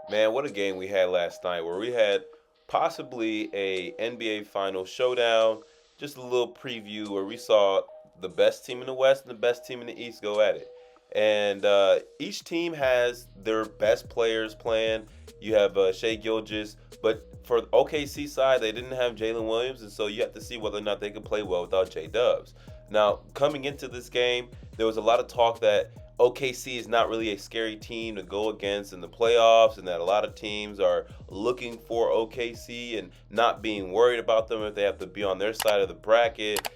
Man, what a game we had last night where we had possibly a NBA final showdown. Just a little preview where we saw the best team in the West and the best team in the East go at it. And each team has their best players playing. You have Shea Gilgeous, but for the OKC side, they didn't have Jalen Williams, and so you have to see whether or not they can play well without J Dubs. Now, coming into this game, there was a lot of talk that OKC is not really a scary team to go against in the playoffs, and that a lot of teams are looking for OKC and not being worried about them if they have to be on their side of the bracket.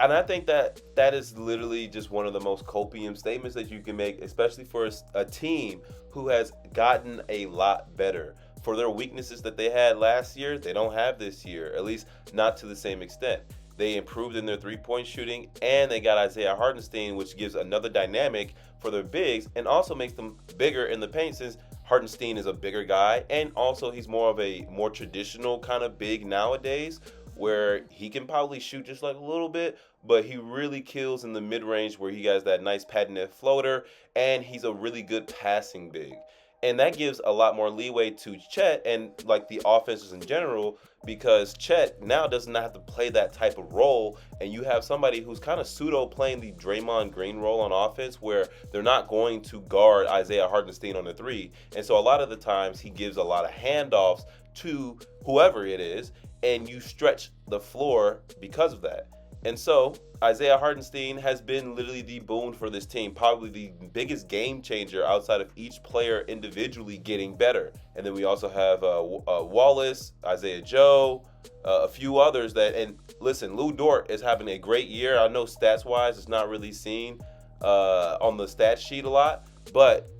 And I think that that is literally just one of the most copium statements that you can make, especially for a team who has gotten a lot better. For their weaknesses that they had last year, they don't have this year, at least not to the same extent. They improved in their three-point shooting, and they got Isaiah Hartenstein, which gives another dynamic for their bigs and also makes them bigger in the paint since Hartenstein is a bigger guy, and also he's more of a more traditional kind of big nowadays where he can probably shoot just like a little bit, but he really kills in the mid-range where he has that nice patented floater, and he's a really good passing big. And that gives a lot more leeway to Chet and like the offenses in general because Chet now does not have to play that type of role, and you have somebody who's kind of pseudo playing the Draymond Green role on offense, where they're not going to guard Isaiah Hartenstein on the three, and so a lot of the times he gives a lot of handoffs to whoever it is, and you stretch the floor because of that. And so Isaiah Hartenstein has been literally the boon for this team, probably the biggest game changer outside of each player individually getting better. And then we also have Wallace, Isaiah Joe, a few others that. And listen, Lou Dort is having a great year. I know stats wise, it's not really seen on the stat sheet a lot, but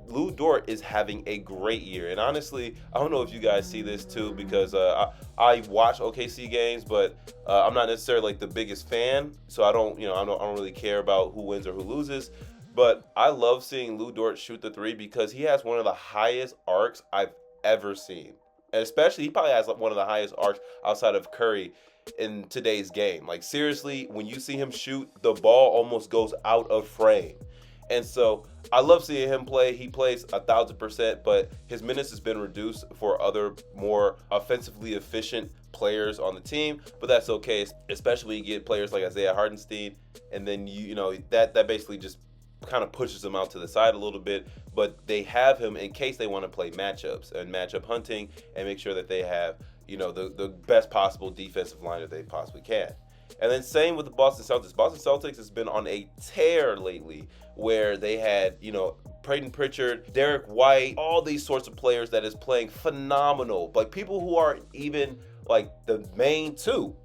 Lou Dort is having a great year, and honestly, I don't know if you guys see this too because I watch OKC games, but I'm not necessarily like the biggest fan, so I don't really care about who wins or who loses. But I love seeing Lou Dort shoot the three because he has one of the highest arcs I've ever seen, and especially he probably has like one of the highest arcs outside of Curry in today's game. Like seriously, when you see him shoot, the ball almost goes out of frame. And so I love seeing him play. He plays 1,000%, but his minutes has been reduced for other more offensively efficient players on the team. But that's okay, especially when you get players like Isaiah Hartenstein, and then that basically just kind of pushes him out to the side a little bit. But they have him in case they want to play matchups and matchup hunting and make sure that they have the best possible defensive line that they possibly can. And then same with the Boston Celtics. Boston Celtics has been on a tear lately where they had, Peyton Pritchard, Derek White, all these sorts of players that is playing phenomenal. Like people who aren't even like the main two.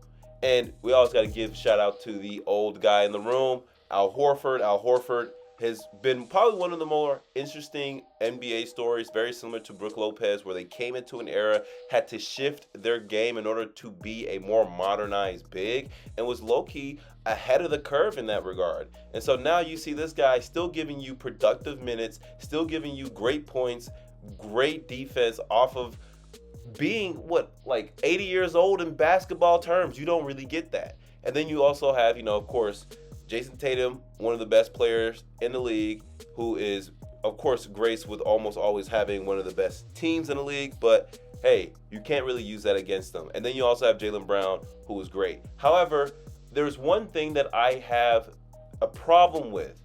And we always got to give shout out to the old guy in the room, Al Horford. Al Horford has been probably one of the more interesting NBA stories, very similar to Brook Lopez, where they came into an era, had to shift their game in order to be a more modernized big, and was low-key ahead of the curve in that regard. And so now you see this guy still giving you productive minutes, still giving you great points, great defense off of being, like 80 years old in basketball terms. You don't really get that. And then you also have, of course, Jason Tatum, one of the best players in the league, who is, of course, graced with almost always having one of the best teams in the league. But hey, you can't really use that against them. And then you also have Jaylen Brown, who is great. However, there's one thing that I have a problem with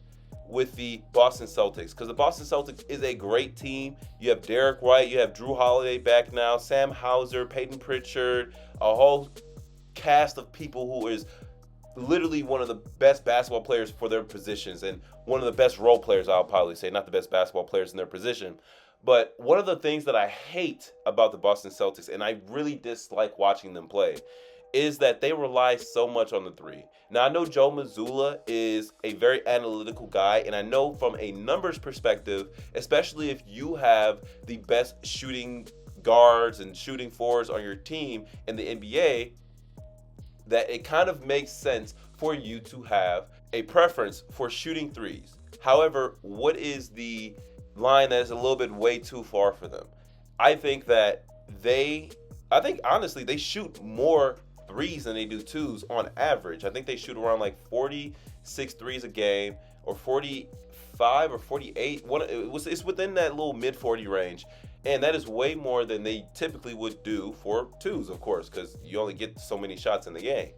the Boston Celtics, because the Boston Celtics is a great team. You have Derek White, you have Drew Holiday back now, Sam Hauser, Peyton Pritchard, a whole cast of people who is literally one of the best basketball players for their positions and one of the best role players, I'll probably say, not the best basketball players in their position. But one of the things that I hate about the Boston Celtics, and I really dislike watching them play, is that they rely so much on the three. Now, I know Joe Mazzulla is a very analytical guy, and I know from a numbers perspective, especially if you have the best shooting guards and shooting fours on your team in the NBA, that it kind of makes sense for you to have a preference for shooting threes. However, what is the line that is a little bit way too far for them? I think that honestly, they shoot more threes than they do twos on average. I think they shoot around like 46 threes a game, or 45 or 48. It's within that little mid 40 range. And that is way more than they typically would do for twos, of course, because you only get so many shots in the game.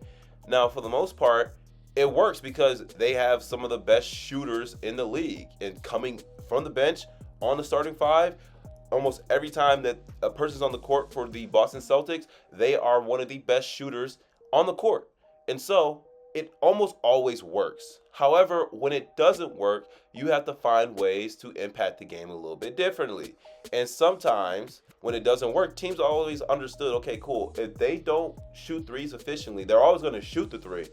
Now, for the most part, it works because they have some of the best shooters in the league. And coming from the bench on the starting five, almost every time that a person's on the court for the Boston Celtics, they are one of the best shooters on the court. And so it almost always works. However, when it doesn't work, you have to find ways to impact the game a little bit differently. And sometimes when it doesn't work, teams always understood, okay, cool. If they don't shoot threes efficiently, they're always going to shoot the three.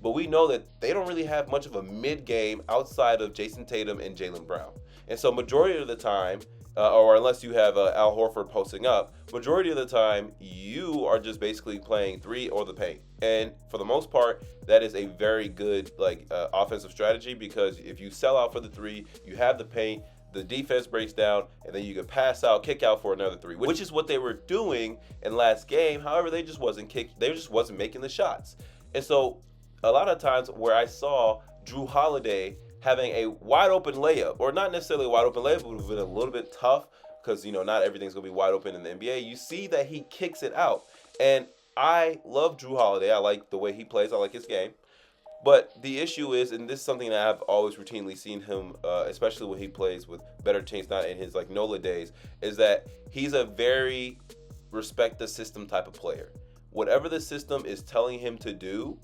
But we know that they don't really have much of a mid-game outside of Jason Tatum and Jaylen Brown. And so majority of the time, or unless you have Al Horford posting up, majority of the time, you are just basically playing three or the paint. And for the most part, that is a very good offensive strategy, because if you sell out for the three, you have the paint, the defense breaks down, and then you can pass out, kick out for another three, which is what they were doing in last game. However, they just wasn't making the shots. And so a lot of times where I saw Jrue Holiday having a wide open layup, or not necessarily a wide open layup, but it would have been a little bit tough because, not everything's going to be wide open in the NBA. You see that he kicks it out. And I love Jrue Holiday. I like the way he plays. I like his game. But the issue is, and this is something that I've always routinely seen him, especially when he plays with better teams, not in his NOLA days, is that he's a very respect the system type of player. Whatever the system is telling him to do,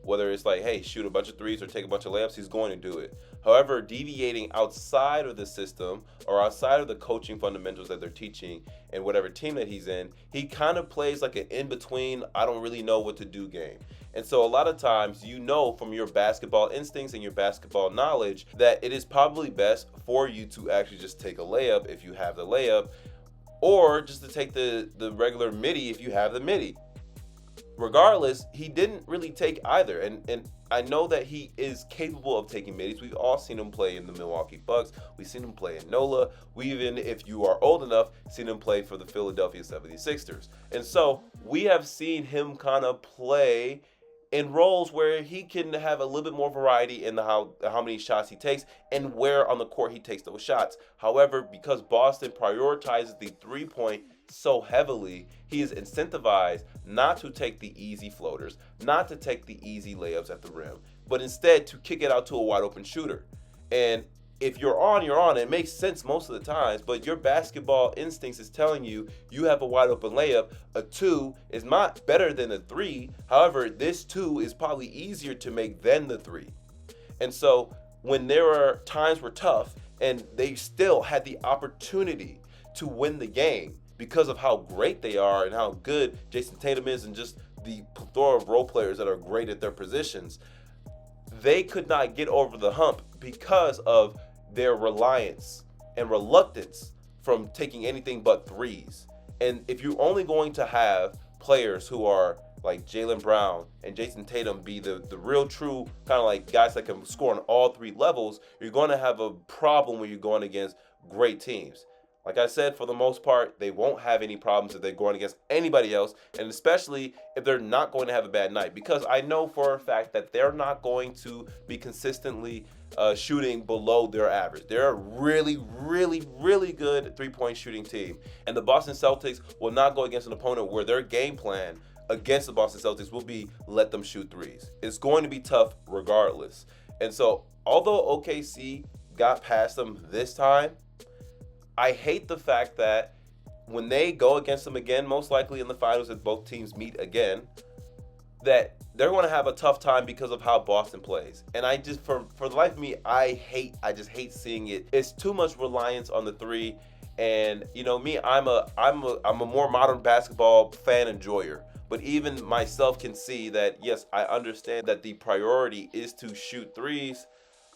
whether it's hey, shoot a bunch of threes or take a bunch of layups, he's going to do it. However, deviating outside of the system or outside of the coaching fundamentals that they're teaching and whatever team that he's in, he kind of plays like an in-between, I don't really know what to do game. And so a lot of times, from your basketball instincts and your basketball knowledge, that it is probably best for you to actually just take a layup if you have the layup, or just to take the regular midi if you have the midi. Regardless, he didn't really take either. And I know that he is capable of taking middies. We've all seen him play in the Milwaukee Bucks. We've seen him play in NOLA. We even, if you are old enough, seen him play for the Philadelphia 76ers. And so we have seen him kind of play in roles where he can have a little bit more variety in how many shots he takes and where on the court he takes those shots. However, because Boston prioritizes the three-point so heavily, he is incentivized not to take the easy floaters, not to take the easy layups at the rim, but instead to kick it out to a wide open shooter. And if you're on, you're on. It makes sense most of the times, but your basketball instincts is telling you have a wide open layup. A two is not better than a three. However, this two is probably easier to make than the three. And so when there are times were tough and they still had the opportunity to win the game because of how great they are and how good Jason Tatum is and just the plethora of role players that are great at their positions, they could not get over the hump because of their reliance and reluctance from taking anything but threes. And if you're only going to have players who are like Jaylen Brown and Jason Tatum be the real true kind of guys that can score on all three levels, you're going to have a problem when you're going against great teams. Like I said, for the most part, they won't have any problems if they're going against anybody else, and especially if they're not going to have a bad night, because I know for a fact that they're not going to be consistently shooting below their average. They're a really, really, really good three-point shooting team, and the Boston Celtics will not go against an opponent where their game plan against the Boston Celtics will be let them shoot threes. It's going to be tough regardless. And so, although OKC got past them this time, I hate the fact that when they go against them again, most likely in the finals if both teams meet again, that they're going to have a tough time because of how Boston plays. And I just, for the life of me, I just hate seeing it. It's too much reliance on the three. And me, I'm a more modern basketball fan enjoyer. But even myself can see that, yes, I understand that the priority is to shoot threes.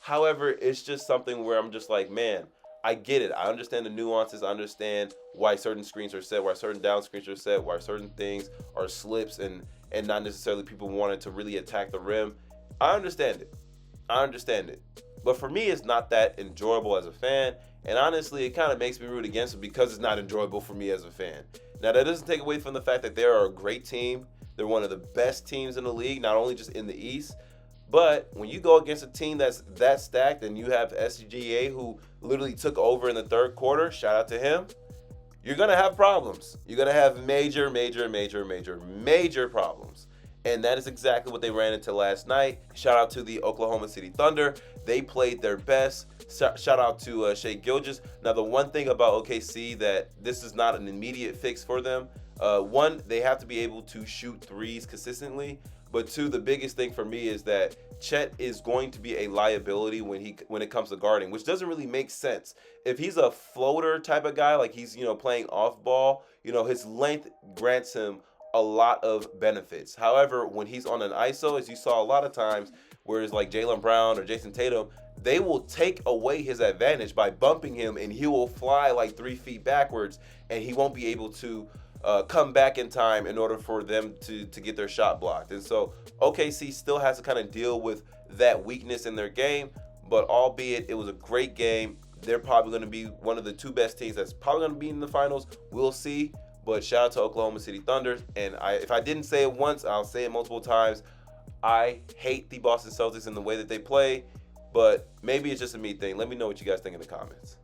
However, it's just something where I'm just like, man, I get it. I understand the nuances. I understand why certain screens are set, why certain down screens are set, why certain things are slips and not necessarily people wanting to really attack the rim. I understand it. But for me, it's not that enjoyable as a fan. And honestly, it kind of makes me root against it because it's not enjoyable for me as a fan. Now, that doesn't take away from the fact that they are a great team. They're one of the best teams in the league, not only just in the East, but when you go against a team that's that stacked and you have SGA who literally took over in the third quarter, shout out to him, you're going to have problems. You're going to have major, major, major, major, major problems. And that is exactly what they ran into last night. Shout out to the Oklahoma City Thunder. They played their best. Shout out to Shai Gilgeous. Now, the one thing about OKC that this is not an immediate fix for them. One, they have to be able to shoot threes consistently. But two, the biggest thing for me is that Chet is going to be a liability when it comes to guarding, which doesn't really make sense. If he's a floater type of guy, like he's playing off ball, his length grants him a lot of benefits. However, when he's on an ISO, as you saw a lot of times, whereas like Jaylen Brown or Jason Tatum, they will take away his advantage by bumping him, and he will fly like 3 feet backwards, and he won't be able to come back in time in order for them to get their shot blocked. And so OKC still has to kind of deal with that weakness in their game, but albeit it was a great game, they're probably going to be one of the 2 best teams that's probably going to be in the finals. We'll see. But shout out to Oklahoma City Thunder. And if I didn't say it once, I'll say it multiple times. I hate the Boston Celtics in the way that they play, but maybe it's just a me thing. Let me know what you guys think in the comments.